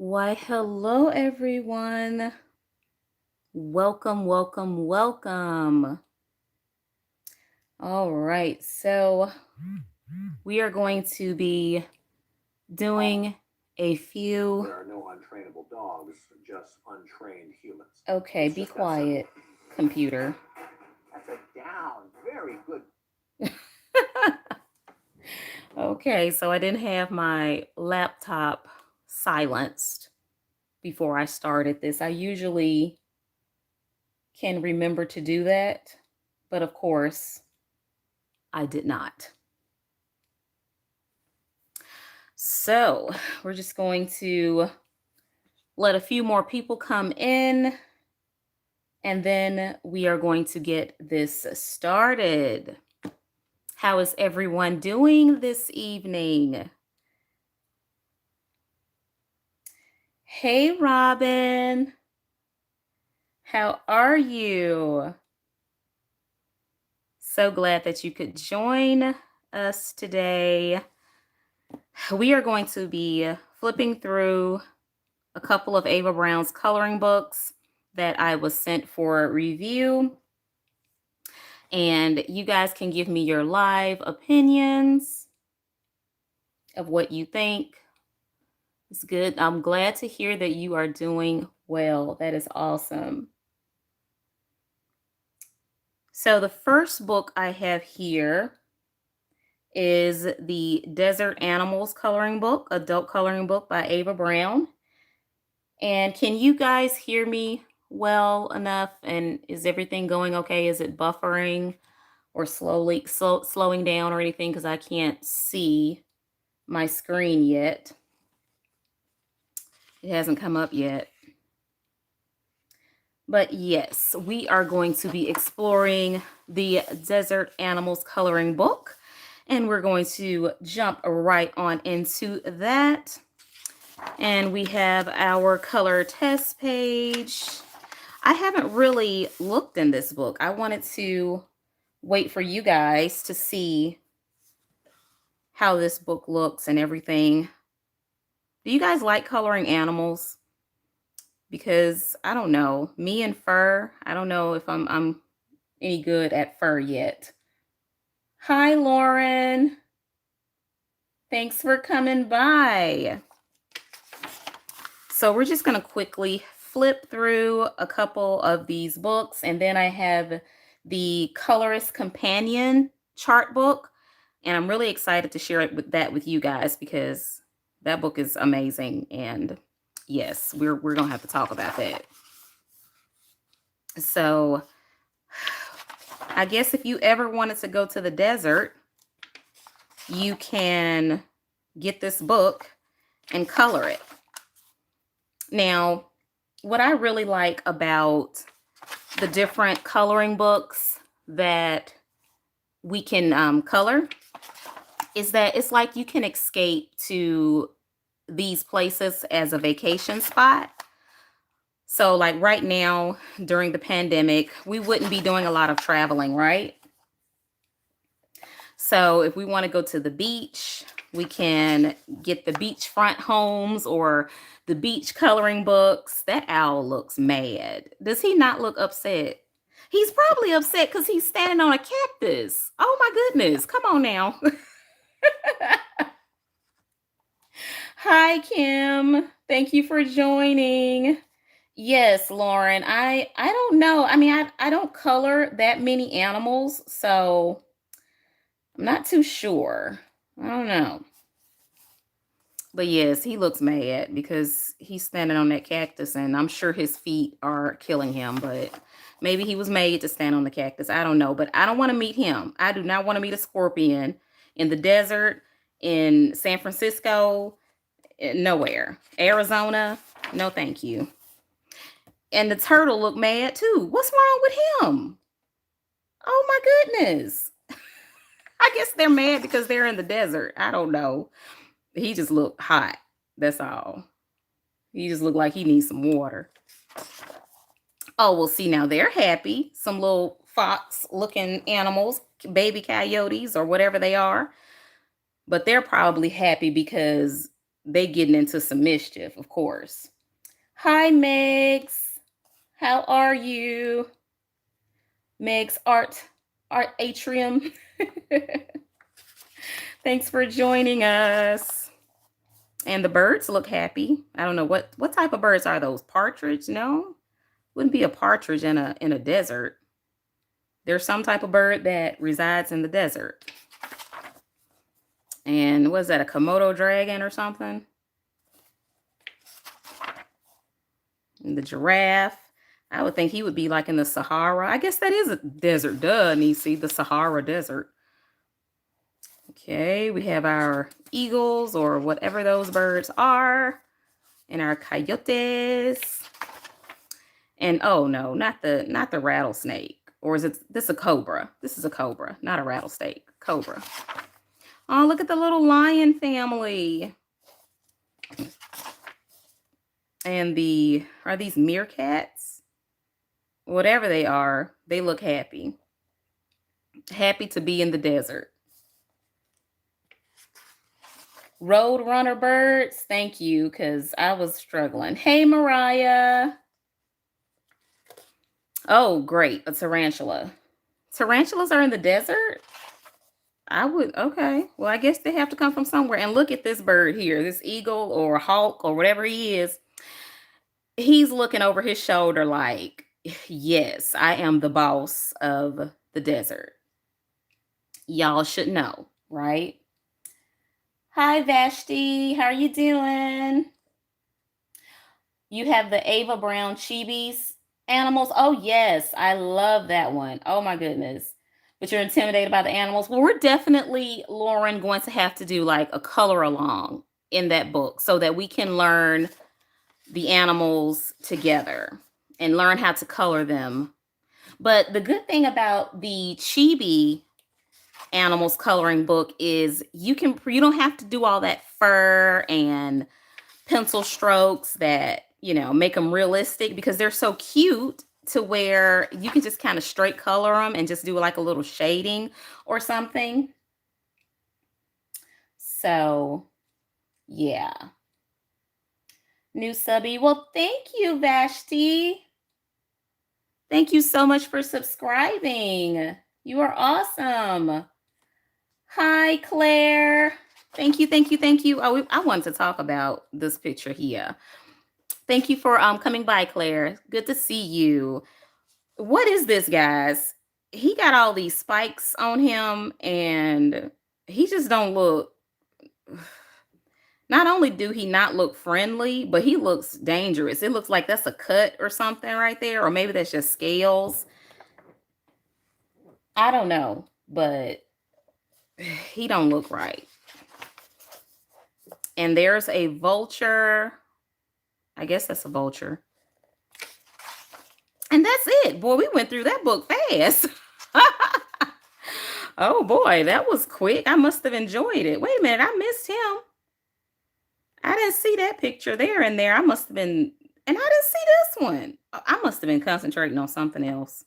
Why, hello everyone. Welcome, welcome, welcome. All right, so we are going to be doing a few. There are no untrainable dogs, just untrained humans. Okay, It's be just that simple. quiet, computer. That's a down. Very good. Okay, so I didn't have my laptop silenced before I started this. I usually can remember to do that, but of course, I did not. So we're just going to let a few more people come in, and then we are going to get this started. How is everyone doing this evening? Hey, Robin. How are you? So glad that you could join us today. We are going to be flipping through a couple of Ava Browne's coloring books that I was sent for review. And you guys can give me your live opinions of what you think. It's good. I'm glad to hear that you are doing well. That is awesome. So the first book I have here is the Desert Animals coloring book, adult coloring book by Ava Browne. And can you guys hear me well enough? And is everything going okay? Is it buffering or slowing down or anything? Because I can't see my screen yet. It hasn't come up yet. But yes, we are going to be exploring the Desert Animals coloring book. And we're going to jump right on into that. And we have our color test page. I haven't really looked in this book. I wanted to wait for you guys to see how this book looks and everything. Do you guys like coloring animals? Because I don't know, me and fur, I don't know if I'm any good at fur yet. Hi, Lauren. Thanks for coming by. So we're just going to quickly flip through a couple of these books, and then I have the Colorist Companion chart book, and I'm really excited to share that with you guys because that book is amazing, and yes, we're going to have to talk about that. So I guess if you ever wanted to go to the desert, you can get this book and color it. Now, what I really like about the different coloring books that we can color is that it's like you can escape to these places as a vacation spot. So like right now during the pandemic, we wouldn't be doing a lot of traveling, right? So if we want to go to the beach, we can get the beachfront homes or the beach coloring books. That owl looks mad. Does he not look upset? He's probably upset because he's standing on a cactus. Oh my goodness. Come on now. Hi, Kim. Thank you for joining. Yes, Lauren. I don't know. I mean, I don't color that many animals, so I'm not too sure. I don't know. But yes, he looks mad because he's standing on that cactus, and I'm sure his feet are killing him, but maybe he was made to stand on the cactus. I don't know, but I don't want to meet him. I do not want to meet a scorpion in the desert, in San Francisco, nowhere. Arizona, no thank you. And the turtle looked mad too. What's wrong with him? Oh my goodness. I guess they're mad because they're in the desert. I don't know. He just looked hot. That's all. He just looked like he needs some water. Oh, well, see, now they're happy. Some little fox looking animals, baby coyotes or whatever they are. But they're probably happy because they getting into some mischief, of course. Hi, Megs. How are you? Meg's Art Atrium. Thanks for joining us. And the birds look happy. I don't know what type of birds are those? Partridge? No, wouldn't be a partridge in a desert. There's some type of bird that resides in the desert. And was that a Komodo dragon or something? And the giraffe. I would think he would be like in the Sahara. I guess that is a desert. Duh, Nisi, the Sahara Desert. Okay, we have our eagles or whatever those birds are, and our coyotes. And oh no, not the rattlesnake. Or is this a cobra? This is a cobra, not a rattlesnake. Cobra. Oh, look at the little lion family. And are these meerkats? Whatever they are, they look happy. Happy to be in the desert. Roadrunner birds, thank you, because I was struggling. Hey, Mariah. Oh, great, a tarantula. Tarantulas are in the desert? Okay. Well, I guess they have to come from somewhere. And look at this bird here, this eagle or hawk or whatever he is. He's looking over his shoulder like, yes, I am the boss of the desert. Y'all should know, right? Hi, Vashti. How are you doing? You have the Ava Browne Chibis animals. Oh, yes. I love that one. Oh, my goodness. But you're intimidated by the animals. Well, we're definitely, Lauren, going to have to do like a color along in that book so that we can learn the animals together and learn how to color them. But the good thing about the Chibi animals coloring book is you don't have to do all that fur and pencil strokes that, make them realistic, because they're so cute to where you can just kind of straight color them and just do like a little shading or something. So, yeah. New subby. Well, thank you, Vashti. Thank you so much for subscribing. You are awesome. Hi, Claire. Thank you, thank you, thank you. Oh, I wanted to talk about this picture here. Thank you for coming by, Claire. Good to see you. What is this, guys? He got all these spikes on him, and he just don't look. Not only do he not look friendly, but he looks dangerous. It looks like that's a cut or something right there, or maybe that's just scales. I don't know, but he don't look right. And there's a vulture. I guess that's a vulture. And that's it. Boy, we went through that book fast. Oh boy, that was quick. I must have enjoyed it. Wait a minute, I missed him. I didn't see that picture there and there. I must have been, and I didn't see this one. I must have been concentrating on something else.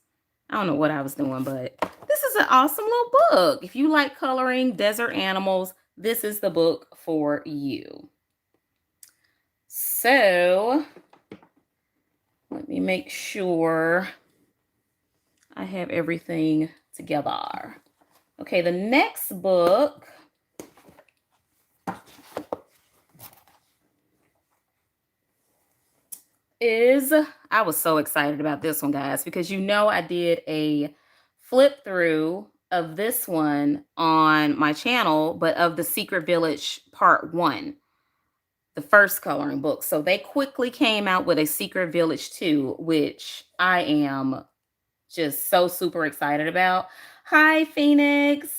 I don't know what I was doing, but this is an awesome little book. If you like coloring desert animals, this is the book for you. So let me make sure I have everything together. Okay, the next book is, I was so excited about this one, guys, because I did a flip through of this one on my channel, but of The Secret Village Part 1, the first coloring book. So they quickly came out with a Secret Village 2, which I am just so super excited about. Hi, Phoenix.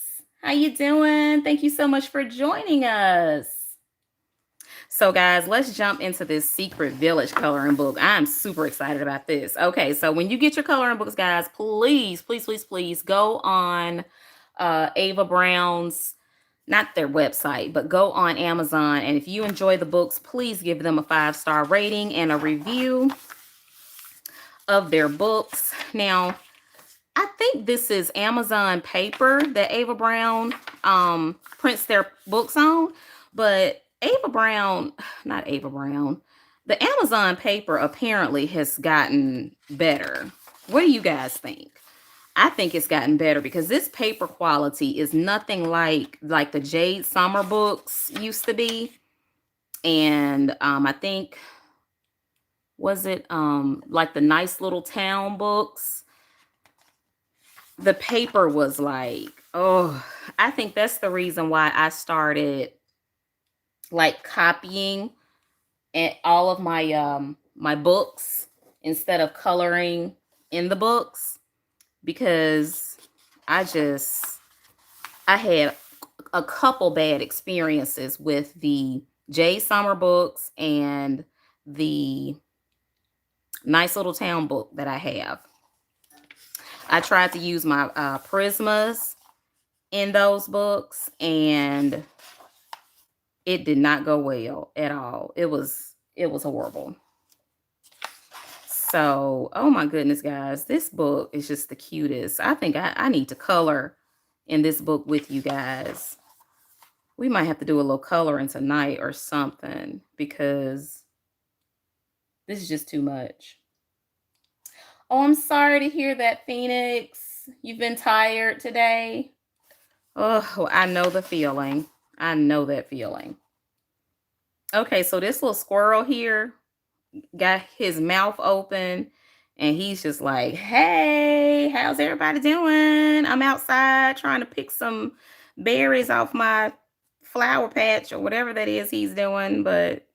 How you doing? Thank you so much for joining us. So guys, let's jump into this Secret Village coloring book. I'm super excited about this. Okay, so when you get your coloring books, guys, please, please, please, please go on Ava Browne's, not their website, but go on Amazon. And if you enjoy the books, please give them a 5-star rating and a review of their books. Now, I think this is Amazon paper that Ava Browne prints their books on, but Ava Browne, not Ava Browne, the Amazon paper apparently has gotten better. What do you guys think? I think it's gotten better because this paper quality is nothing like the Jade Summer books used to be. And I think, was it like the Nice Little Town books? The paper was like, oh, I think that's the reason why I started like copying all of my books instead of coloring in the books, because I just I had a couple bad experiences with the Jay Summer books and the Nice Little Town book that I have. I tried to use my Prismas in those books, and it did not go well at all. It was horrible. So, oh my goodness, guys, this book is just the cutest. I think I need to color in this book with you guys. We might have to do a little coloring tonight or something, because this is just too much. Oh, I'm sorry to hear that, Phoenix. You've been tired today. Oh, I know the feeling. I know that feeling. Okay, so this little squirrel here got his mouth open, and he's just like, hey, how's everybody doing? I'm outside trying to pick some berries off my flower patch or whatever that is he's doing, but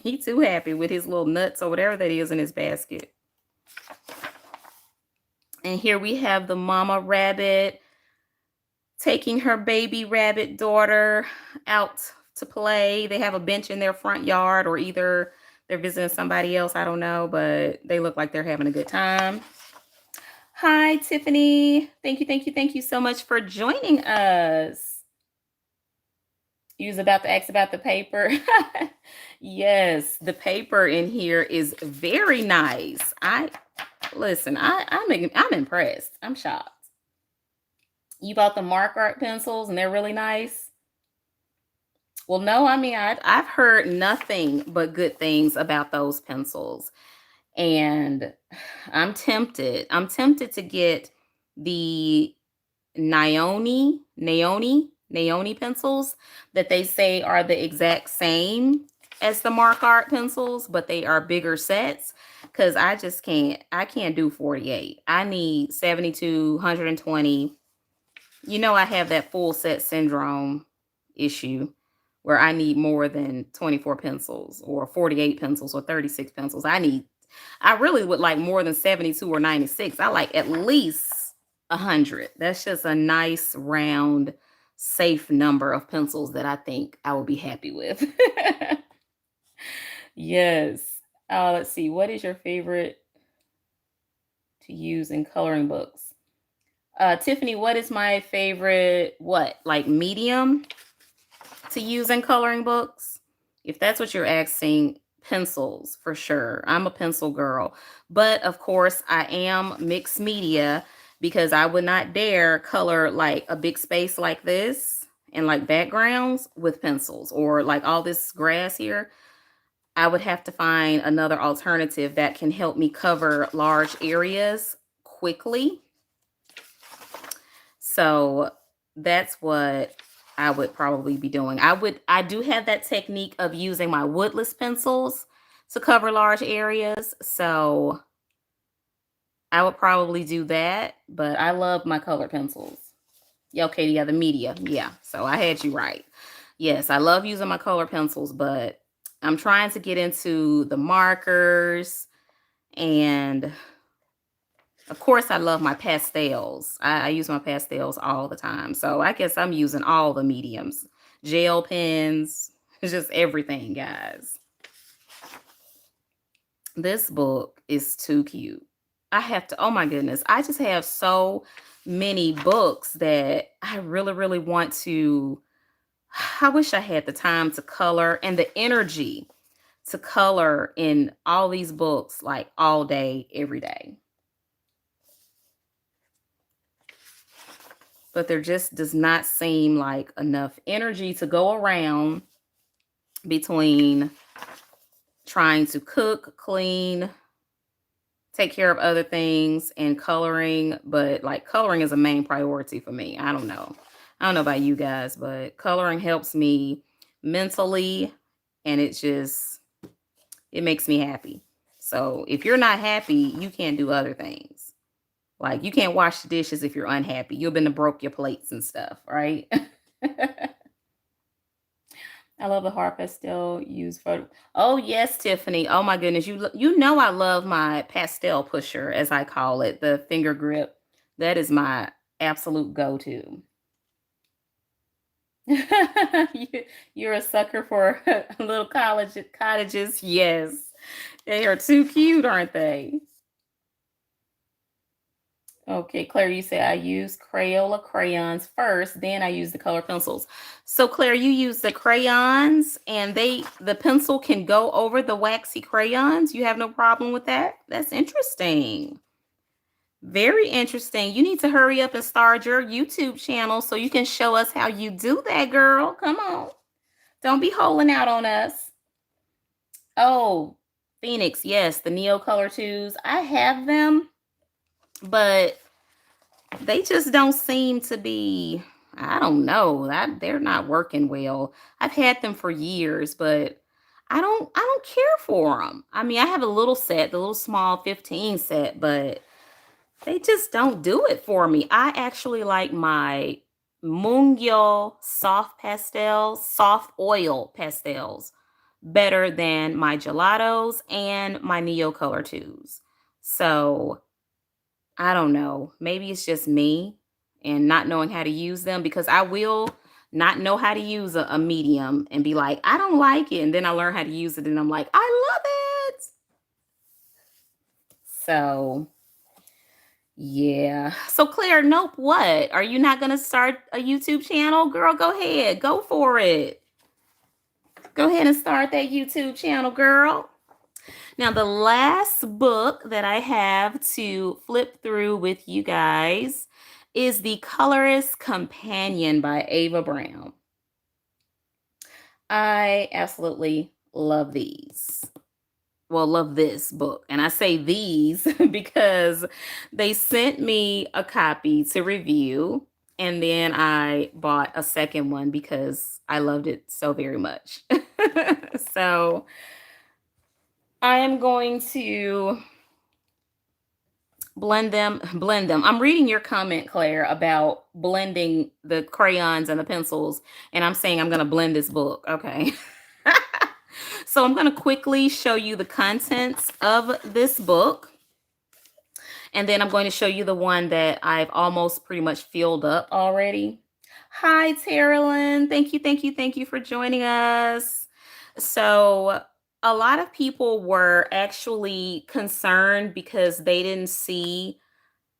he's too happy with his little nuts or whatever that is in his basket. And here we have the mama rabbit taking her baby rabbit daughter out to play. They have a bench in their front yard, or either they're visiting somebody else. I don't know, but they look like they're having a good time. Hi, Tiffany. Thank you so much for joining us. You was about to ask about the paper. Yes, the paper in here is very nice. I'm impressed. I'm shocked. You bought the Mark Art pencils and they're really nice. Well, no, I mean, I've heard nothing but good things about those pencils. And I'm tempted. I'm tempted to get the Naoni pencils that they say are the exact same as the Mark Art pencils, but they are bigger sets. Cause I can't do 48. I need 72, 120. You know, I have that full set syndrome issue where I need more than 24 pencils or 48 pencils or 36 pencils. I really would like more than 72 or 96. I like at least 100. That's just a nice round safe number of pencils that I think I will be happy with. Yes. Let's see. What is your favorite to use in coloring books? Tiffany, what is my favorite, what, like medium to use in coloring books? If that's what you're asking, pencils for sure. I'm a pencil girl. But of course, I am mixed media, because I would not dare color like a big space like this and like backgrounds with pencils, or like all this grass here. I would have to find another alternative that can help me cover large areas quickly. So that's what I would probably be doing. I do have that technique of using my woodless pencils to cover large areas. So I would probably do that, but I love my color pencils. Yeah, okay, yeah, the media. Yeah, so I had you right. Yes, I love using my color pencils, but I'm trying to get into the markers, and of course, I love my pastels. I use my pastels all the time. So I guess I'm using all the mediums, gel pens, just everything, guys. This book is too cute. I have to, oh my goodness, I just have so many books that I really, really want to. I wish I had the time to color and the energy to color in all these books like all day, every day. But there just does not seem like enough energy to go around between trying to cook, clean, take care of other things, and coloring. But like coloring is a main priority for me. I don't know. I don't know about you guys, but coloring helps me mentally, and it makes me happy. So if you're not happy, you can't do other things. Like you can't wash the dishes if you're unhappy. You've been to broke your plates and stuff, right? I love the heart pastel used for. Oh yes, Tiffany. Oh my goodness, you know I love my pastel pusher, as I call it, the finger grip. That is my absolute go-to. you, you're a sucker for little college cottages. Yes, they are too cute, aren't they? Okay, Claire, you say I use Crayola crayons first, then I use the color pencils. So Claire, you use the crayons and the pencil can go over the waxy crayons. You have no problem with that? That's interesting. Very interesting. You need to hurry up and start your YouTube channel so you can show us how you do that, girl. Come on. Don't be holding out on us. Oh, Phoenix, yes, the Neo Color 2s. I have them, but they just don't seem to be, I don't know, that they're not working well. I've had them for years, but I don't care for them. I mean, I have a little set, the little small 15 set, but they just don't do it for me. I actually like my Moongyo soft pastels, soft oil pastels better than my gelatos and my Neo Color 2s. So I don't know. Maybe it's just me and not knowing how to use them, because I will not know how to use a medium and be like, I don't like it. And then I learn how to use it and I'm like, I love it. So, yeah. So, Claire, nope, what? Are you not going to start a YouTube channel? Girl, go ahead. Go for it. Go ahead and start that YouTube channel, girl. Now, the last book that I have to flip through with you guys is The Colorist Companion by Ava Browne. I absolutely love these. Well, love this book. And I say these because they sent me a copy to review. And then I bought a second one because I loved it so very much. So I am going to blend them. I'm reading your comment, Claire, about blending the crayons and the pencils, and I'm saying I'm going to blend this book. Okay. So I'm going to quickly show you the contents of this book, and then I'm going to show you the one that I've almost pretty much filled up already. Hi, Terilyn. Thank you for joining us. So a lot of people were actually concerned because they didn't see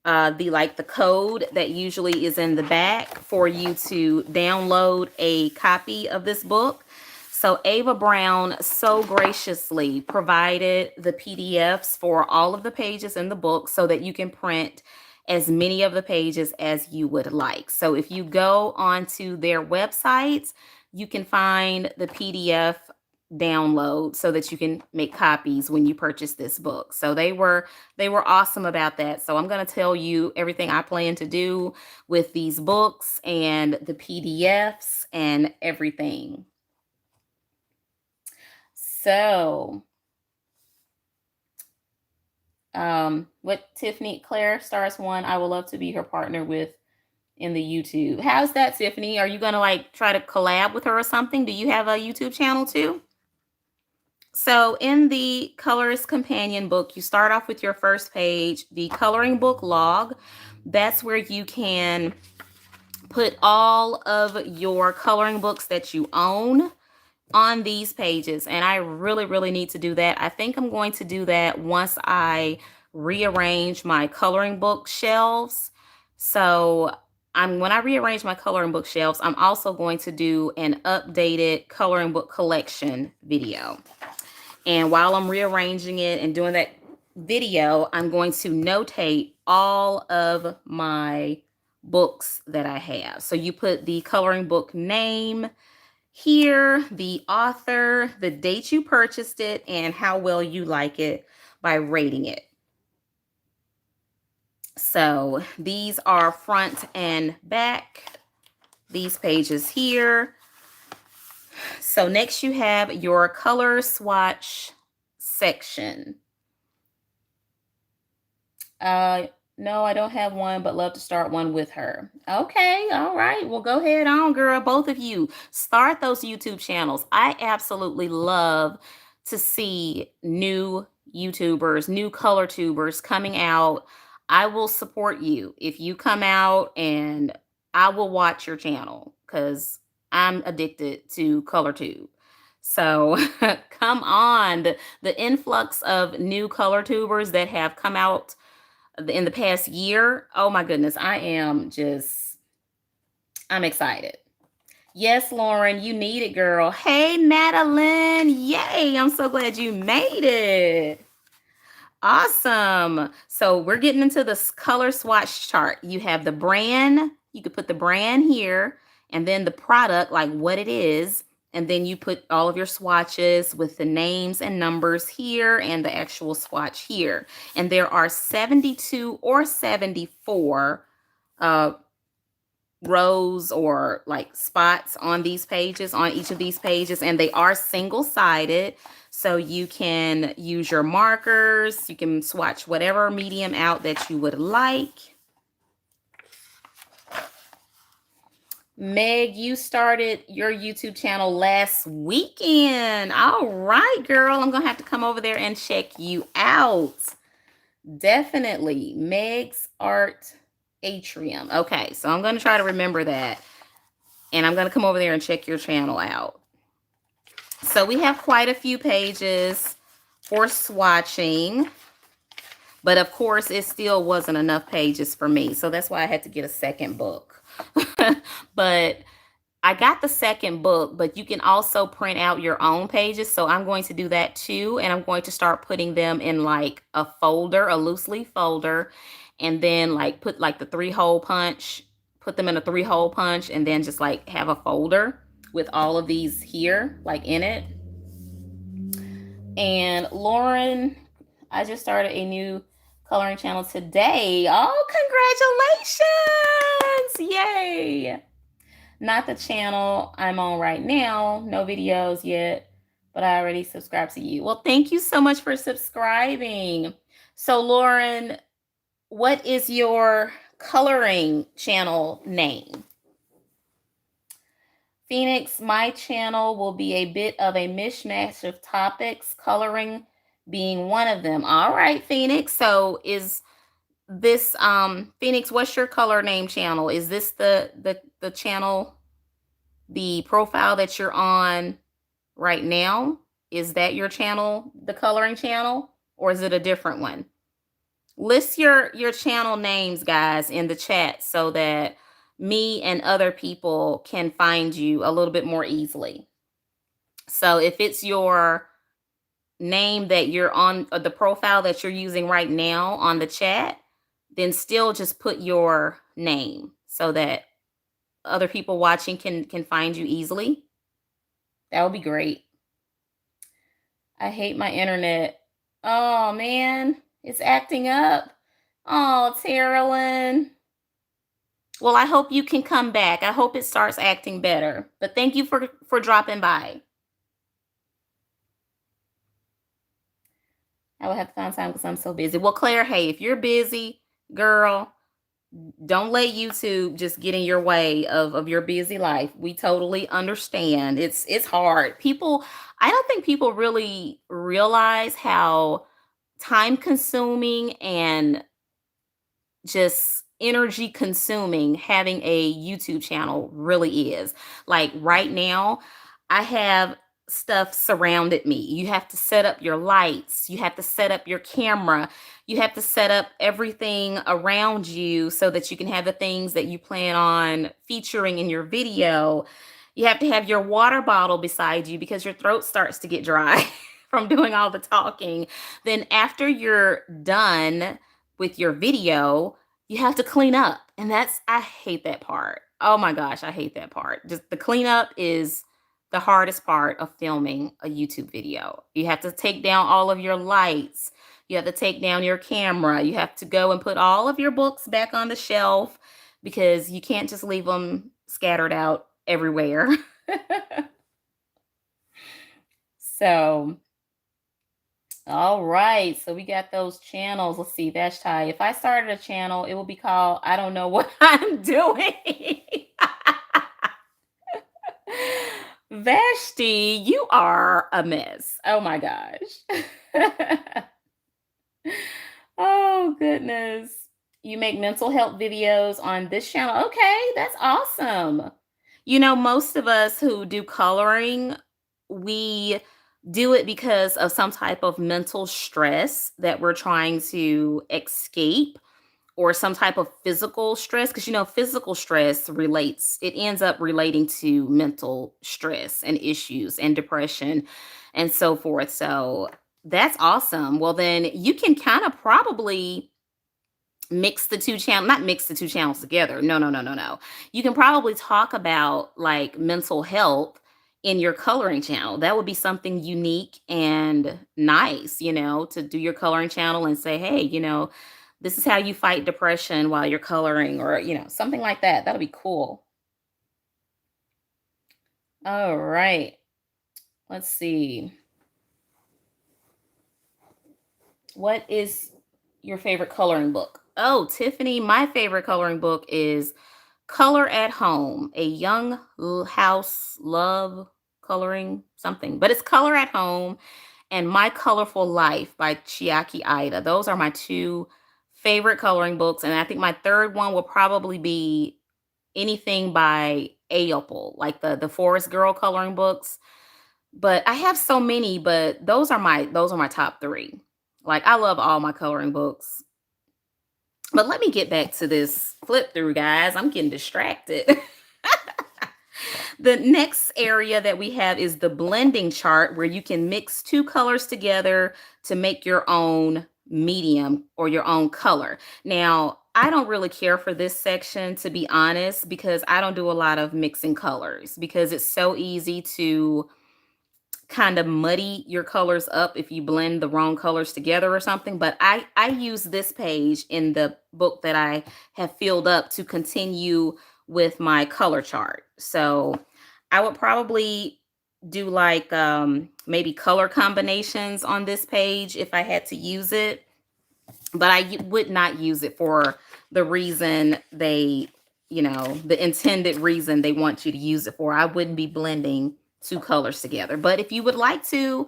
the code that usually is in the back for you to download a copy of this book. So Ava Browne so graciously provided the PDFs for all of the pages in the book so that you can print as many of the pages as you would like. So if you go onto their websites, you can find the PDF download so that you can make copies when you purchase this book. So they were awesome about that. So I'm going to tell you everything I plan to do with these books and the PDFs and everything. So what Tiffany Claire stars one, I would love to be her partner with in the YouTube. How's that, Tiffany? Are you going to like try to collab with her or something? Do you have a YouTube channel too? So in the Colorist Companion book, you start off with your first page, the coloring book log. That's where you can put all of your coloring books that you own on these pages. And I really, really need to do that. I think I'm going to do that once I rearrange my coloring book shelves. So when I rearrange my coloring book shelves, I'm also going to do an updated coloring book collection video. And while I'm rearranging it and doing that video, I'm going to notate all of my books that I have. So you put the coloring book name, here, the author, the date you purchased it, and how well you like it by rating it. So these are front and back, these pages here. So next you have your color swatch section. No, I don't have one, but love to start one with her. Okay, all right. Well, go ahead on, girl. Both of you start those YouTube channels. I absolutely love to see new YouTubers, new color tubers coming out. I will support you if you come out, and I will watch your channel because I'm addicted to color tube. So come on. The influx of new color tubers that have come out in the past year, oh my goodness, I'm excited. Yes, Lauren, you need it, girl. Hey, Madeline. Yay, I'm so glad you made it. Awesome. So we're getting into this color swatch chart. You have the brand. You could put the brand here, and then the product, like what it is. And then you put all of your swatches with the names and numbers here and the actual swatch here. And there are 72 or 74 rows or like spots on these pages, on each of these pages, and they are single-sided. So you can use your markers. You can swatch whatever medium out that you would like. Meg, you started your YouTube channel last weekend. All right, girl. I'm going to have to come over there and check you out. Definitely. Meg's Art Atrium. Okay, so I'm going to try to remember that. And I'm going to come over there and check your channel out. So we have quite a few pages for swatching. But of course, it still wasn't enough pages for me. So that's why I had to get a second book. But I got the second book, but you can also print out your own pages. So I'm going to do that too. And I'm going to start putting them in like a folder, a loose leaf folder. And then like put like the 3-hole punch, put them in a 3-hole punch, and then just like have a folder with all of these here, like in it. And Lauren, I just started a new coloring channel today. Oh, congratulations! Yay! Not the channel I'm on right now. No videos yet, but I already subscribed to you. Well, thank you so much for subscribing. So, Lauren, what is your coloring channel name? Phoenix, my channel will be a bit of a mishmash of topics, coloring being one of them. All right, Phoenix. So is this Phoenix, what's your color name channel? Is this the channel, the profile that you're on right now? Is that your channel, the coloring channel, or is it a different one? List your channel names, guys, in the chat so that me and other people can find you a little bit more easily. So if it's your name that you're on, or the profile that you're using right now on the chat, then still just put your name so that other people watching can find you easily. That would be great. I hate my internet. Oh man, it's acting up. Oh, Terrelyn. Well, I hope you can come back. I hope it starts acting better. But thank you for dropping by. I will have to find time because I'm so busy. Well, Claire, hey, if you're busy, girl, don't let YouTube just get in your way of your busy life. We totally understand. It's hard. I don't think people really realize how time consuming and just energy consuming having a YouTube channel really is. Like right now, I have stuff surrounded me. You have to set up your lights, you have to set up your camera, you have to set up everything around you so that you can have the things that you plan on featuring in your video. You have to have your water bottle beside you because your throat starts to get dry from doing all the talking. Then after you're done with your video, you have to clean up. And I hate that part. Oh my gosh, I hate that part. Just the cleanup is the hardest part of filming a YouTube video. You have to take down all of your lights. You have to take down your camera. You have to go and put all of your books back on the shelf because you can't just leave them scattered out everywhere. So, all right. So we got those channels. Let's see, Vashti. If I started a channel, it would be called I Don't Know What I'm Doing. Vashti, you are a mess. Oh my gosh. Oh goodness. You make mental health videos on this channel. Okay, that's awesome. You know, most of us who do coloring, we do it because of some type of mental stress that we're trying to escape or some type of physical stress because you know physical stress relates it ends up relating to mental stress and issues and depression and so forth. So that's awesome. Well then you can kind of probably mix the two channels, not mix the two channels together. No, no, no, no, no. You can probably talk about like mental health in your coloring channel. That would be something unique and nice, you know, to do your coloring channel and say, hey, you know, this is how you fight depression while you're coloring, or, you know, something like that. That'll be cool. All right. Let's see. What is your favorite coloring book? Oh, Tiffany, my favorite coloring book is Color at Home, a young house love coloring something, but it's Color at Home and My Colorful Life by Chiaki Ida. Those are my two favorite coloring books. And I think my third one will probably be anything by Apple, like the Forest Girl coloring books. But I have so many, but those are my top three. Like I love all my coloring books. But let me get back to this flip through, guys. I'm getting distracted. The next area that we have is the blending chart where you can mix two colors together to make your own medium or your own color. Now, I don't really care for this section, to be honest, because I don't do a lot of mixing colors because it's so easy to kind of muddy your colors up if you blend the wrong colors together or something. But I use this page in the book that I have filled up to continue with my color chart. So I would probably do like maybe color combinations on this page if I had to use it, but would not use it for the reason they, you know, the intended reason they want you to use it for. I wouldn't be blending two colors together. But if you would like to,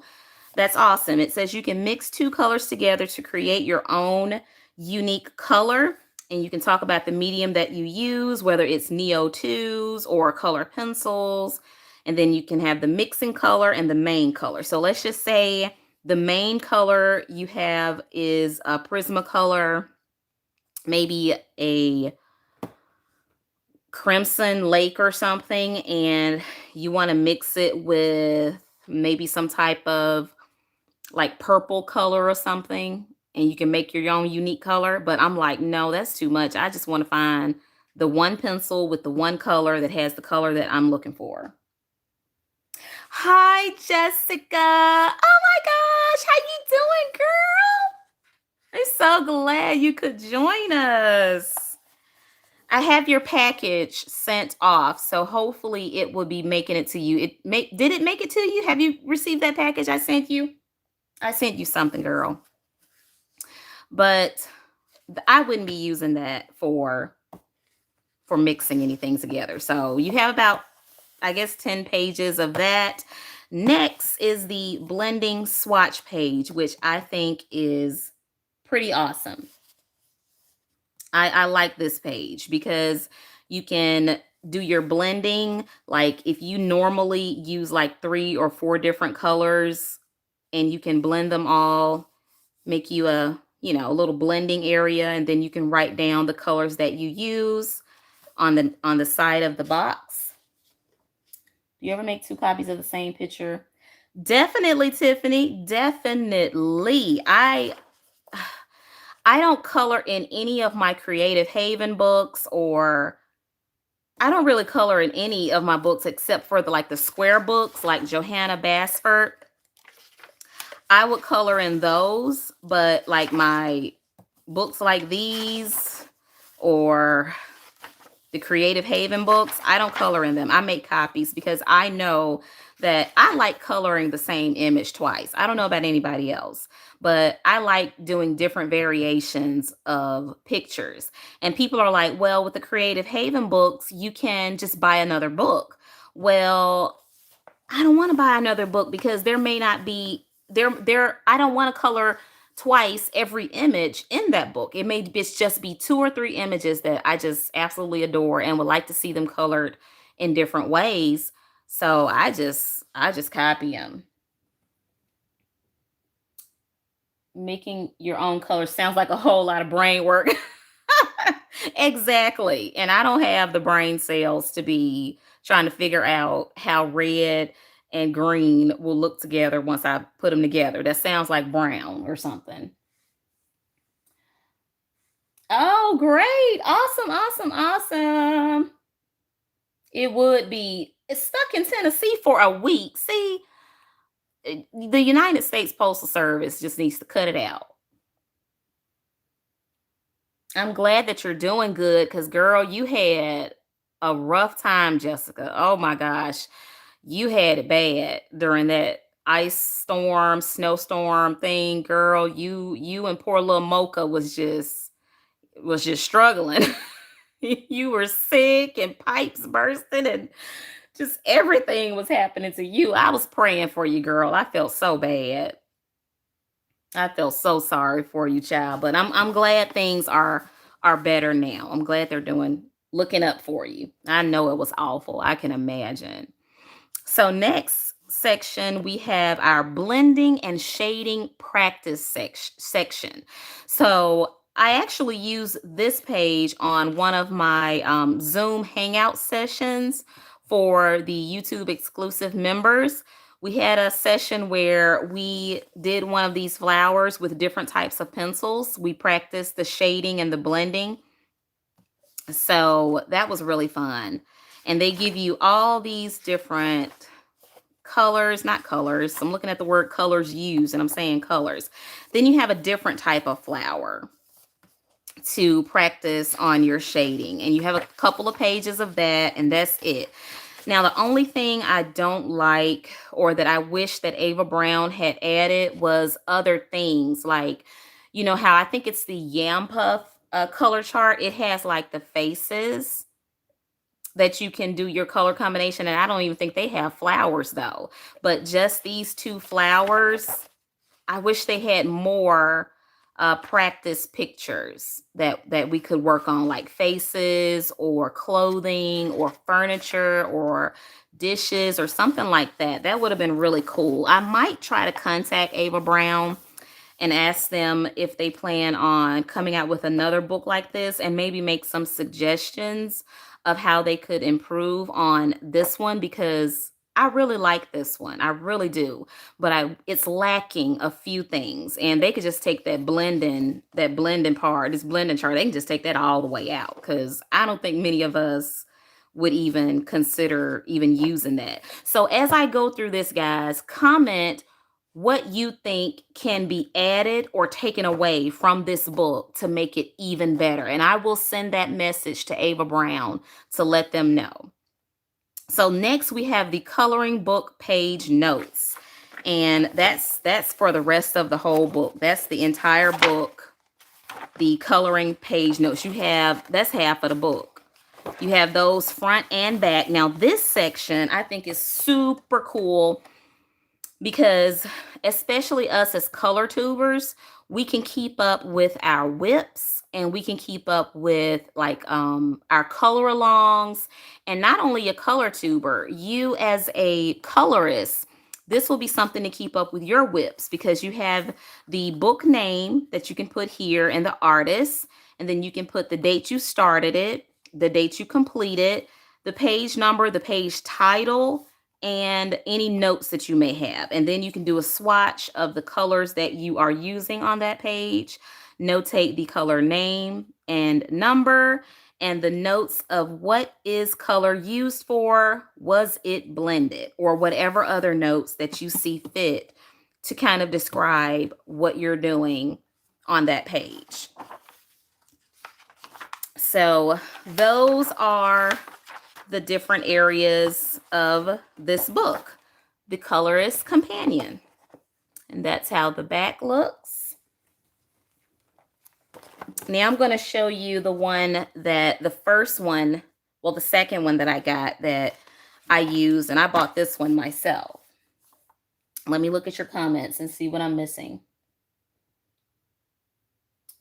that's awesome. It says you can mix two colors together to create your own unique color. And you can talk about the medium that you use, whether it's Neo 2s or color pencils. And then you can have the mixing color and the main color. So let's just say the main color you have is a Prismacolor, maybe a Crimson Lake or something, and you want to mix it with maybe some type of like purple color or something, and you can make your own unique color. But I'm like, no, that's too much. I just want to find the one pencil with the one color that has the color that I'm looking for. Hi, Jessica. Oh my gosh, how you doing, girl? I'm so glad you could join us. I have your package sent off, so hopefully it will be making it to you. Did it make it to you? Have you received that package I sent you? I sent you something, girl. But I wouldn't be using that for mixing anything together. So you have about, I guess, 10 pages of that. Next is the blending swatch page, which I think is pretty awesome. I like this page because you can do your blending. Like if you normally use like 3 or 4 different colors and you can blend them all, make you a, you know, a little blending area, and then you can write down the colors that you use on the side of the box. Do you ever make 2 copies of the same picture? Definitely, Tiffany. Definitely. I don't color in any of my Creative Haven books or I don't really color in any of my books except for the square books like Johanna Basford. I would color in those, but like my books like these or the Creative Haven books, I don't color in them. I make copies because I know that I like coloring the same image twice. I don't know about anybody else, but I like doing different variations of pictures. And people are like, well, with the Creative Haven books, you can just buy another book. Well, I don't want to buy another book because there may not be there I don't want to color twice every image in that book. It may just be two or three images that I just absolutely adore and would like to see them colored in different ways. So I just copy them. Making your own color sounds like a whole lot of brain work. Exactly. And I don't have the brain cells to be trying to figure out how red and green will look together once I put them together. That sounds like brown or something. Oh, great. Awesome, awesome, awesome. It would be. It's stuck in Tennessee for a week. See, the United States Postal Service just needs to cut it out. I'm glad that you're doing good because, girl, you had a rough time, Jessica. Oh my gosh. You had it bad during that ice storm, snowstorm thing, girl. You and poor little Mocha was just struggling. You were sick and pipes bursting and just everything was happening to you. I was praying for you, girl. I felt so bad. I felt so sorry for you, child, but I'm glad things are better now. I'm glad they're doing looking up for you. I know it was awful. I can imagine. So next section we have our blending and shading practice section. So I actually use this page on one of my Zoom Hangout sessions for the YouTube exclusive members. We had a session where we did one of these flowers with different types of pencils. We practiced the shading and the blending. So that was really fun. And they give you all these different colors, not colors. I'm looking at the word colors used and I'm saying colors. Then you have a different type of flower to practice on your shading. And you have a couple of pages of that, and that's it. Now, the only thing I don't like or that I wish that Ava Browne had added was other things like, you know, how I think it's the Yam Puff color chart. It has like the faces that you can do your color combination. And I don't even think they have flowers though, but just these two flowers. I wish they had more practice pictures that we could work on, like faces or clothing or furniture or dishes or something like that. That would have been really cool. I might try to contact Ava Browne and ask them if they plan on coming out with another book like this and maybe make some suggestions of how they could improve on this one because I really like this one. I really do. But I it's lacking a few things. And they could just take that blending part, this blending chart, they can just take that all the way out. Cause I don't think many of us would even consider even using that. So as I go through this, guys, comment what you think can be added or taken away from this book to make it even better. And I will send that message to Ava Browne to let them know. So next we have the coloring book page notes. And that's for the rest of the whole book. That's the entire book. The coloring page notes. That's half of the book. You have those front and back. Now this section I think is super cool because especially us as color tubers, we can keep up with our whips and we can keep up with like our color alongs. And not only a color tuber, you as a colorist, this will be something to keep up with your whips because you have the book name that you can put here and the artist, and then you can put the date you started it, the date you completed, the page number, the page title, and any notes that you may have. And then you can do a swatch of the colors that you are using on that page, notate the color name and number, and the notes of what is color used for, was it blended, or whatever other notes that you see fit to kind of describe what you're doing on that page. So those are the different areas of this book, The Colorist Companion. And that's how the back looks. Now I'm going to show you the second one that I got that I used, and I bought this one myself. Let me look at your comments and see what I'm missing.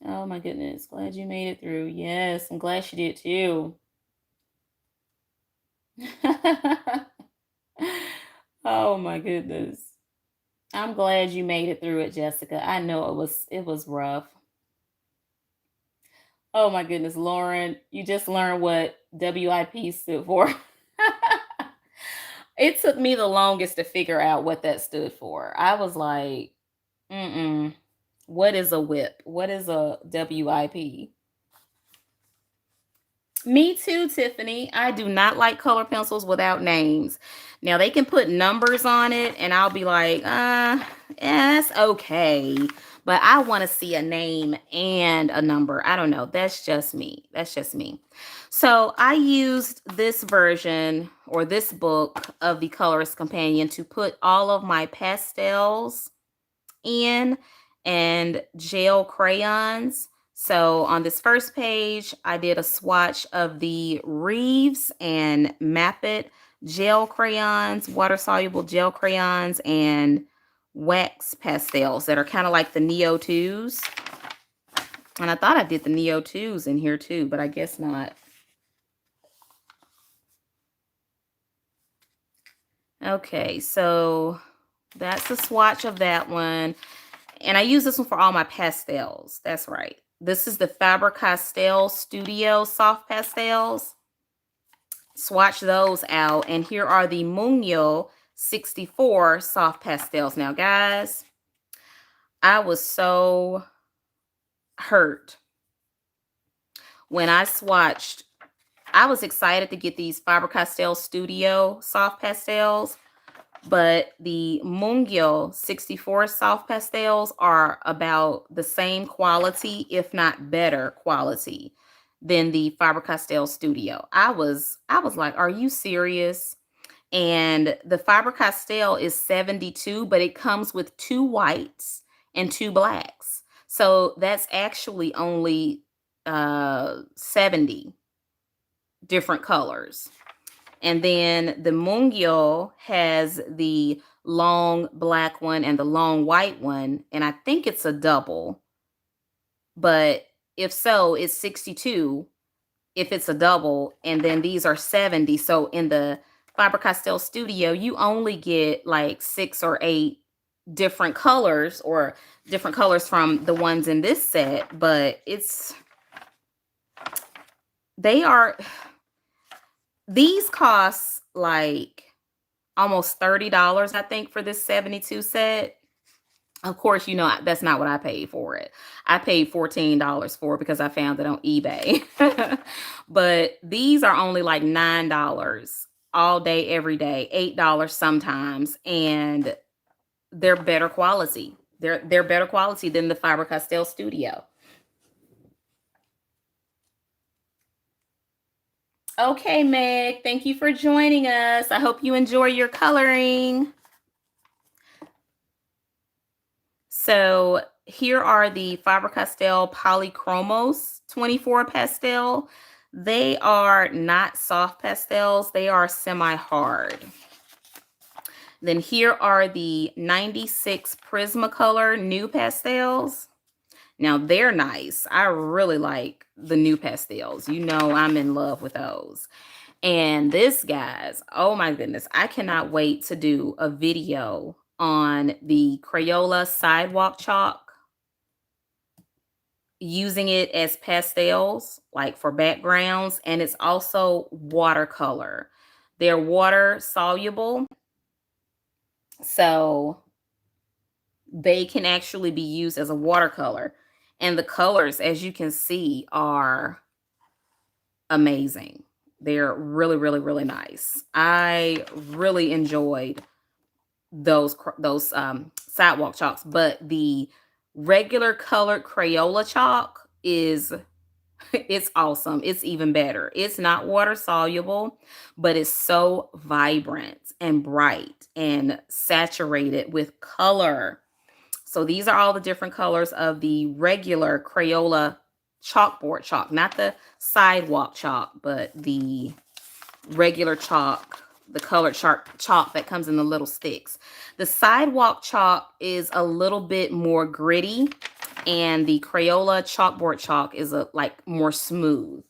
Oh my goodness, glad you made it through. Yes, I'm glad she did too. Oh my goodness. I'm glad you made it through it, Jessica. I know it was rough. Oh my goodness, Lauren, you just learned what WIP stood for. It took me the longest to figure out what that stood for. I was like, what is a whip? What is a WIP? Me too, Tiffany. I do not like color pencils without names. Now they can put numbers on it and I'll be like, yeah, that's okay. But I want to see a name and a number. I don't know. That's just me. That's just me. So I used this version or this book of The Colorist Companion to put all of my pastels in and gel crayons. So on this first page, I did a swatch of the Reeves and Map It gel crayons, water-soluble gel crayons, and wax pastels that are kind of like the Neo 2s. And I thought I did the Neo 2s in here too, but I guess not. Okay, so that's the swatch of that one. And I use this one for all my pastels. That's right. This is the Faber-Castell Studio Soft Pastels. Swatch those out. And here are the Moongyo 64 Soft Pastels. Now, guys, I was so hurt when I swatched. I was excited to get these Faber-Castell Studio Soft Pastels. But the Moongyo 64 soft pastels are about the same quality, if not better quality, than the Faber-Castell Studio. I was like, are you serious? And the Faber-Castell is 72, but it comes with 2 whites and 2 blacks. So that's actually only 70 different colors. And then the Moongyo has the long black one and the long white one. And I think it's a double. But if so, it's 62 if it's a double. And then these are 70. So in the Faber-Castell Studio, you only get like 6 or 8 different colors or different colors from the ones in this set. But these cost like almost $30, I think, for this 72 set. Of course, you know, that's not what I paid for it. I paid $14 for it because I found it on eBay. But these are only like $9 all day, every day, $8 sometimes. And they're better quality. They're better quality than the Faber-Castell Studio. Okay, Meg, thank you for joining us. I hope you enjoy your coloring. So here are the Faber-Castell Polychromos 24 pastel. They are not soft pastels. They are semi-hard. Then here are the 96 Prismacolor new pastels. Now they're nice. I really like the new pastels. You know, I'm in love with those. And this, guys, oh my goodness, I cannot wait to do a video on the Crayola Sidewalk Chalk, using it as pastels, like for backgrounds, and it's also watercolor. They're water soluble, so they can actually be used as a watercolor. And the colors, as you can see, are amazing. They're really, really, really nice. I really enjoyed those sidewalk chalks, but the regular colored Crayola chalk is it's awesome. It's even better. It's not water soluble, but it's so vibrant and bright and saturated with color. So these are all the different colors of the regular Crayola chalkboard chalk, not the sidewalk chalk, but the regular chalk, the colored chalk that comes in the little sticks. The sidewalk chalk is a little bit more gritty, and the Crayola chalkboard chalk is like more smooth.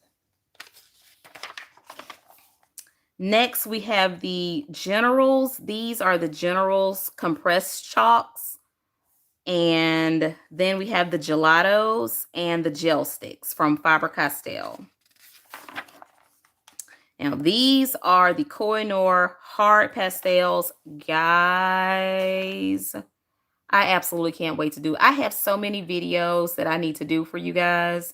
Next, we have the Generals. These are the Generals compressed chalks. And then we have the Gelatos and the gel sticks from Faber-Castell. Now, these are the Koh-i-Noor hard pastels. Guys, I absolutely can't wait to do. I have so many videos that I need to do for you guys,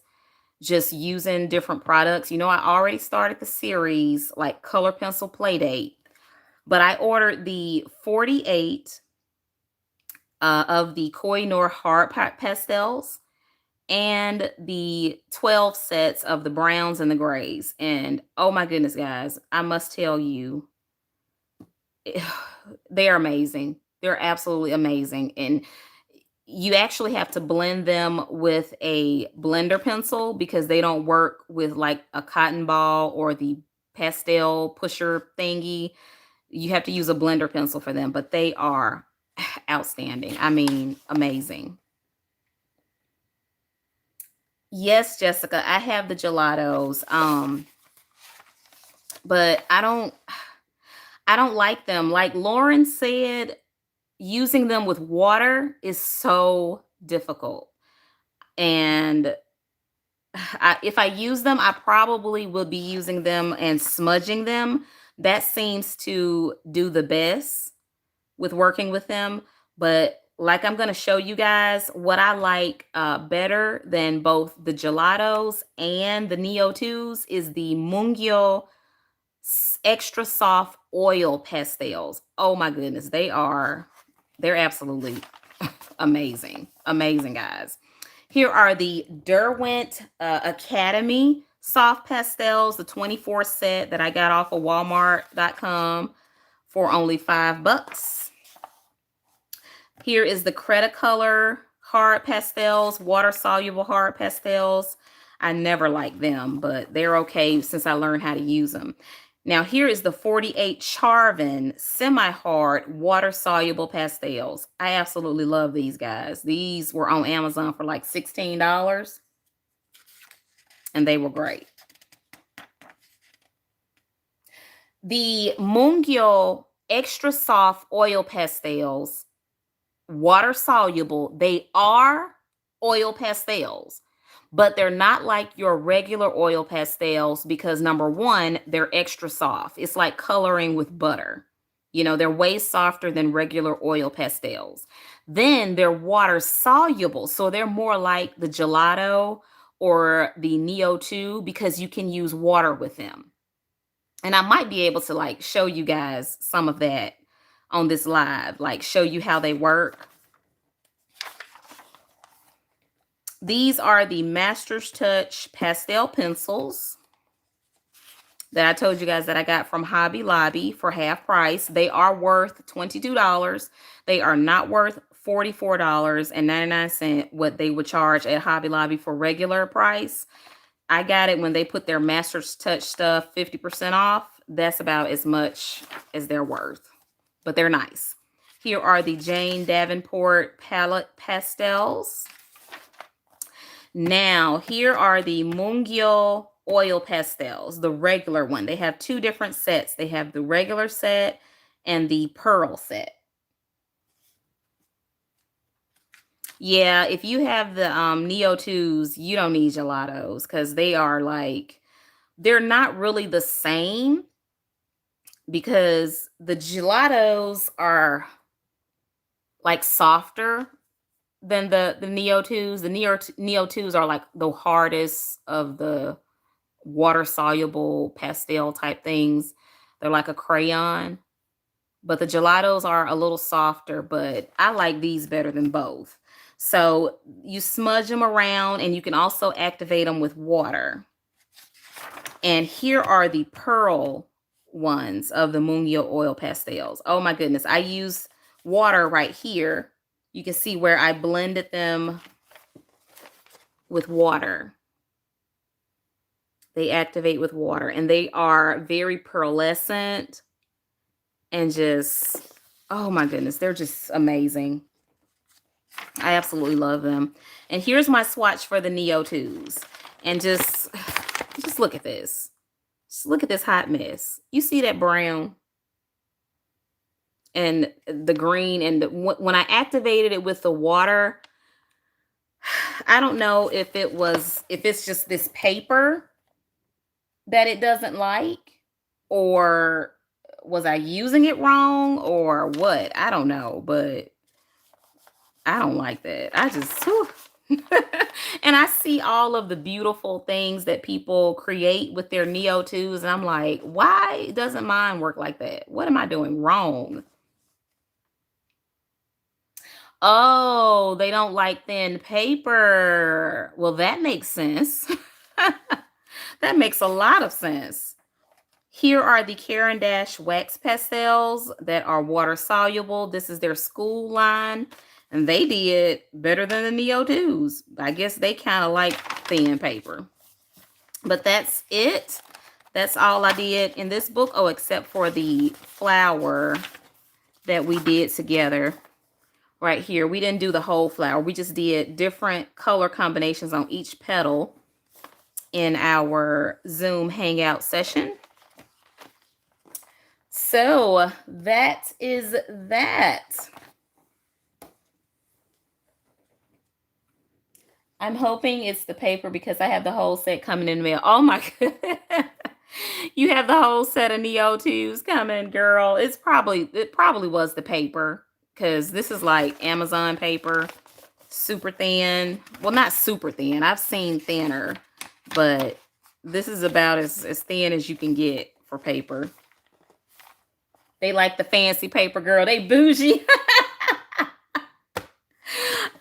just using different products. You know, I already started the series, like Color Pencil Playdate, but I ordered the 48 of the Koh-i-Noor hard pastels and the 12 sets of the browns and the grays. And oh my goodness, guys, I must tell you, they're amazing. They're absolutely amazing. And you actually have to blend them with a blender pencil because they don't work with like a cotton ball or the pastel pusher thingy. You have to use a blender pencil for them, but they are outstanding. I mean, amazing. Yes, Jessica, I have the gelatos. But I don't like them. Like Lauren said, using them with water is so difficult. And if I use them, I probably will be using them and smudging them. That seems to do the best with working with them. But like I'm going to show you guys, what I like better than both the gelatos and the Neo 2s is the Moongyo extra soft oil pastels. Oh my goodness, they're absolutely amazing. Amazing, guys. Here are the Derwent Academy soft pastels, the 24 set that I got off of walmart.com for only $5. Here is the Cretacolor hard pastels, water soluble hard pastels. I never liked them, but they're okay since I learned how to use them. Now, here is the 48 Charvin semi-hard water-soluble pastels. I absolutely love these, guys. These were on Amazon for like $16, and they were great. The Moongyo extra soft oil pastels, water-soluble. They are oil pastels, but they're not like your regular oil pastels because number one, they're extra soft. It's like coloring with butter. You know, they're way softer than regular oil pastels. Then they're water soluble. So they're more like the gelato or the Neo 2 because you can use water with them. And I might be able to like show you guys some of that on this live, like show you how they work. These are the Master's Touch pastel pencils that I told you guys that I got from Hobby Lobby for half price. They are worth $22. They are not worth $44.99, what they would charge at Hobby Lobby for regular price. I got it when they put their Master's Touch stuff 50% off. That's about as much as they're worth, but they're nice. Here are the Jane Davenport palette pastels. Now, here are the Moongyo oil pastels, the regular one. They have two different sets. They have the regular set and the pearl set. Yeah, if you have the Neo 2s, you don't need gelatos because they are like, they're not really the same because the gelatos are like softer than the Neo 2s. The Neo 2s are like the hardest of the water soluble pastel type things. They're like a crayon, but the gelatos are a little softer, but I like these better than both. So you smudge them around, and you can also activate them with water. And here are the pearl ones of the Moongyo oil pastels. Oh my goodness. I use water right here. You can see where I blended them with water. They activate with water, and they are very pearlescent and just, oh my goodness, they're just amazing. I absolutely love them. And here's my swatch for the Neo 2s. And just look at this. Just look at this hot mess. You see that brown and the green, and when I activated it with the water, I don't know if it's just this paper that it doesn't like, or was I using it wrong, or what? I don't know, but I don't like that. I just, whew. And I see all of the beautiful things that people create with their Neo 2s, and I'm like, why doesn't mine work like that? What am I doing wrong? Oh, they don't like thin paper. Well, that makes sense. That makes a lot of sense. Here are the Caran d'Ache wax pastels that are water soluble. This is their school line, and they did better than the Neo 2s. I guess they kind of like thin paper. But that's it. That's all I did in this book. Oh, except for the flower that we did together right here. We didn't do the whole flower. We just did different color combinations on each petal in our Zoom Hangout session. So that is that. I'm hoping it's the paper because I have the whole set coming in the mail. Oh my goodness. You have the whole set of Neo 2s coming, girl. It probably was the paper, because this is like Amazon paper, super thin. Well, not super thin. I've seen thinner, but this is about as thin as you can get for paper. They like the fancy paper, girl. They bougie.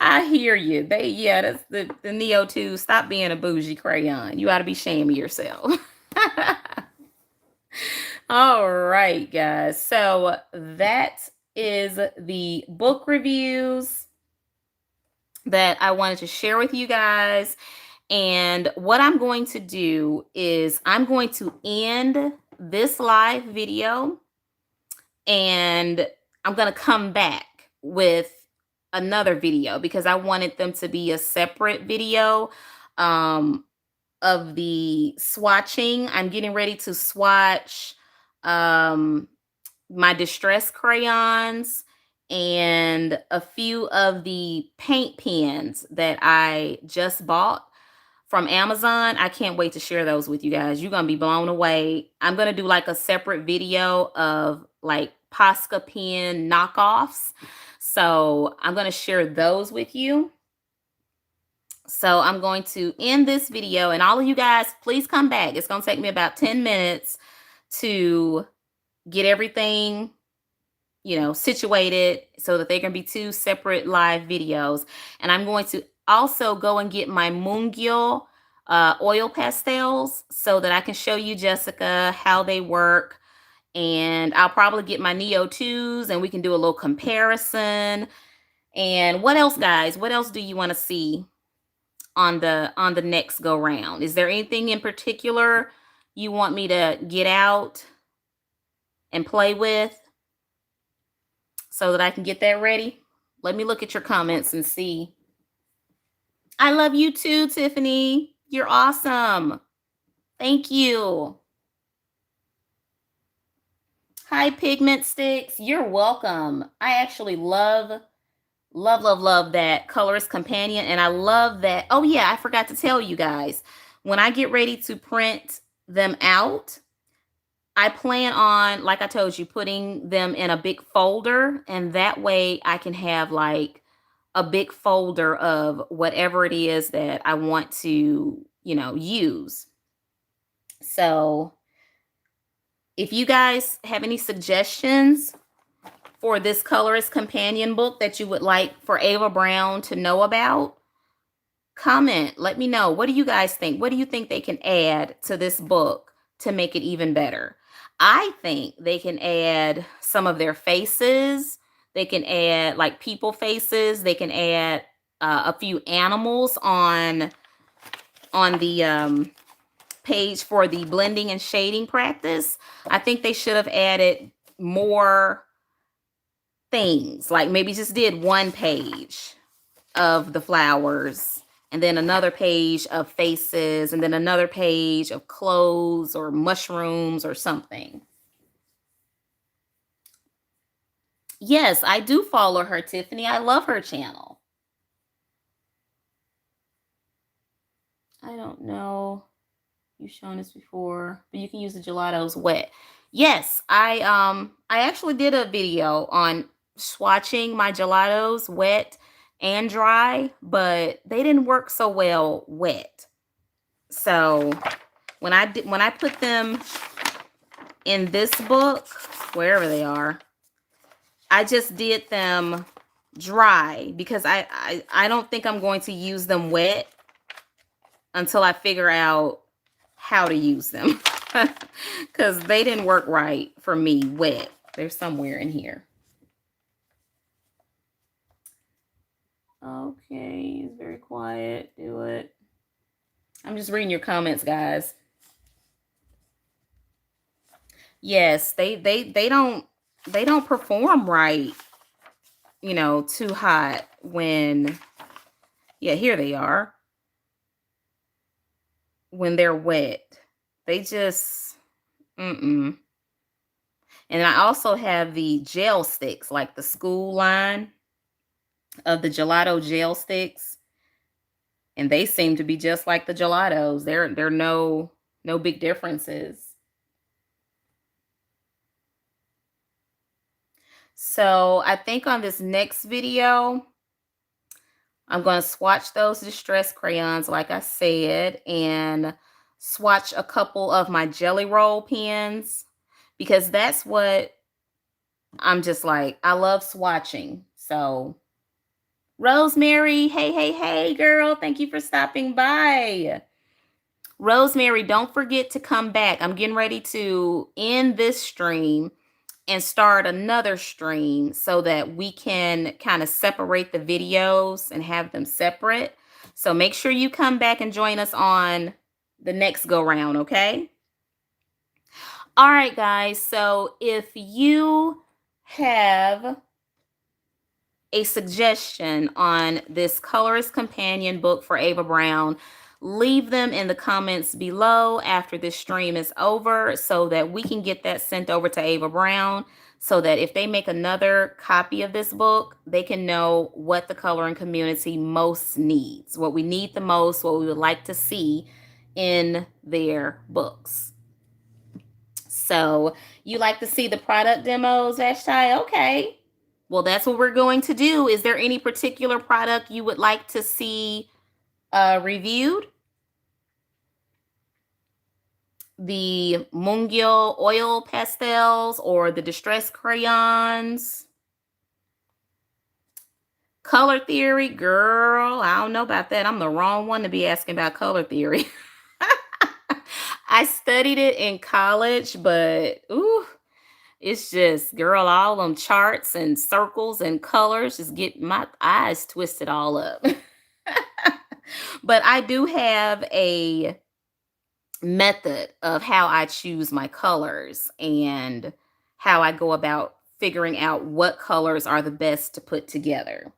I hear you. That's the Neo 2. Stop being a bougie crayon. You ought to be ashamed of yourself. All right, guys. So that is the book reviews that I wanted to share with you guys. And what I'm going to do is I'm going to end this live video, and I'm going to come back with another video because I wanted them to be a separate video of the swatching. I'm getting ready to swatch my distress crayons and a few of the paint pens that I just bought from Amazon. I can't wait to share those with you guys. You're going to be blown away. I'm going to do like a separate video of like Posca pen knockoffs. So I'm going to share those with you. So I'm going to end this video, and all of you guys, please come back. It's going to take me about 10 minutes to get everything, situated so that they can be 2 separate live videos. And I'm going to also go and get my Moongyo oil pastels so that I can show you, Jessica, how they work. And I'll probably get my Neo 2s, and we can do a little comparison. And what else, guys? What else do you want to see on the next go round? Is there anything in particular you want me to get out and play with so that I can get that ready? Let me look at your comments and see. I love you too, Tiffany. You're awesome. Thank you. Hi, Pigment Sticks. You're welcome. I actually love that Colorist Companion. And I love that. Oh yeah, I forgot to tell you guys. When I get ready to print them out, I plan on, like I told you, putting them in a big folder. And that way I can have like a big folder of whatever it is that I want to, use. So if you guys have any suggestions for this colorist companion book that you would like for Ava Browne to know about, comment. Let me know. What do you guys think? What do you think they can add to this book to make it even better? I think they can add some of their faces. They can add like people faces. They can add a few animals on the page for the blending and shading practice. I think they should have added more things, like maybe just did one page of the flowers and then another page of faces and then another page of clothes or mushrooms or something. Yes, I do follow her, Tiffany. I love her channel. I don't know. You've shown this before, but you can use the Gelatos Wet. Yes, I actually did a video on swatching my gelatos wet and dry, but they didn't work so well wet. So when I put them in this book, wherever they are, I just did them dry because I don't think I'm going to use them wet until I figure out how to use them. Because they didn't work right for me wet. They're somewhere in here. Okay, it's very quiet. Do it. I'm just reading your comments, guys. Yes, they don't perform right, you know, too hot when, yeah, here they are. When they're wet. They just And I also have the gel sticks, like the school line of the gelato gel sticks. And they seem to be just like the gelatos. They're no big differences. So I think on this next video, I'm going to swatch those distress crayons, like I said, and swatch a couple of my jelly roll pens, because that's what I'm just like, I love swatching. So Rosemary, hey, girl, thank you for stopping by. Rosemary, don't forget to come back. I'm getting ready to end this stream and start another stream so that we can kind of separate the videos and have them separate. So make sure you come back and join us on the next go round, okay? All right, guys. So if you have a suggestion on this colorist companion book for Ava Browne, leave them in the comments below after this stream is over so that we can get that sent over to Ava Browne, so that if they make another copy of this book, they can know what the coloring community most needs, what we need the most, what we would like to see in their books. So you like to see the product demos, Vashti? Okay. Well, that's what we're going to do. Is there any particular product you would like to see reviewed? The Moongyo oil pastels or the distress crayons? Color theory? Girl, I don't know about that. I'm the wrong one to be asking about color theory. I studied it in college, but ooh, it's just, girl, all them charts and circles and colors just get my eyes twisted all up. But I do have a method of how I choose my colors and how I go about figuring out what colors are the best to put together.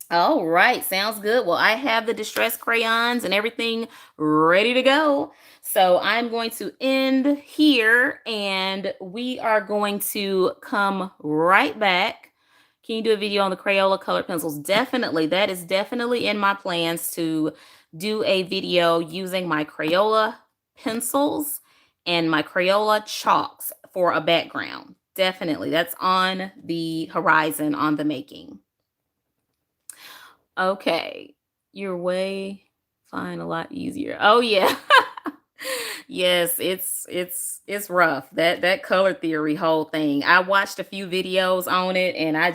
All right, sounds good. Well, I have the distress crayons and everything ready to go. So I'm going to end here and we are going to come right back. Can you do a video on the Crayola colored pencils? Definitely. That is definitely in my plans to do a video using my Crayola pencils and my Crayola chalks for a background. Definitely. That's on the horizon, on the making. Okay, you're way find a lot easier. Oh yeah. Yes, it's rough. That color theory whole thing. I watched a few videos on it and I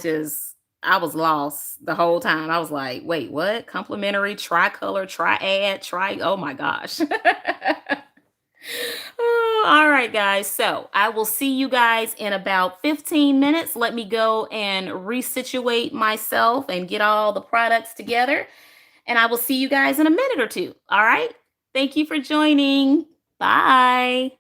was lost the whole time. I was like, "Wait, what? Complementary, tricolor, triad, tri oh my gosh." Oh, all right, guys. So I will see you guys in about 15 minutes. Let me go and resituate myself and get all the products together. And I will see you guys in a minute or two. All right. Thank you for joining. Bye.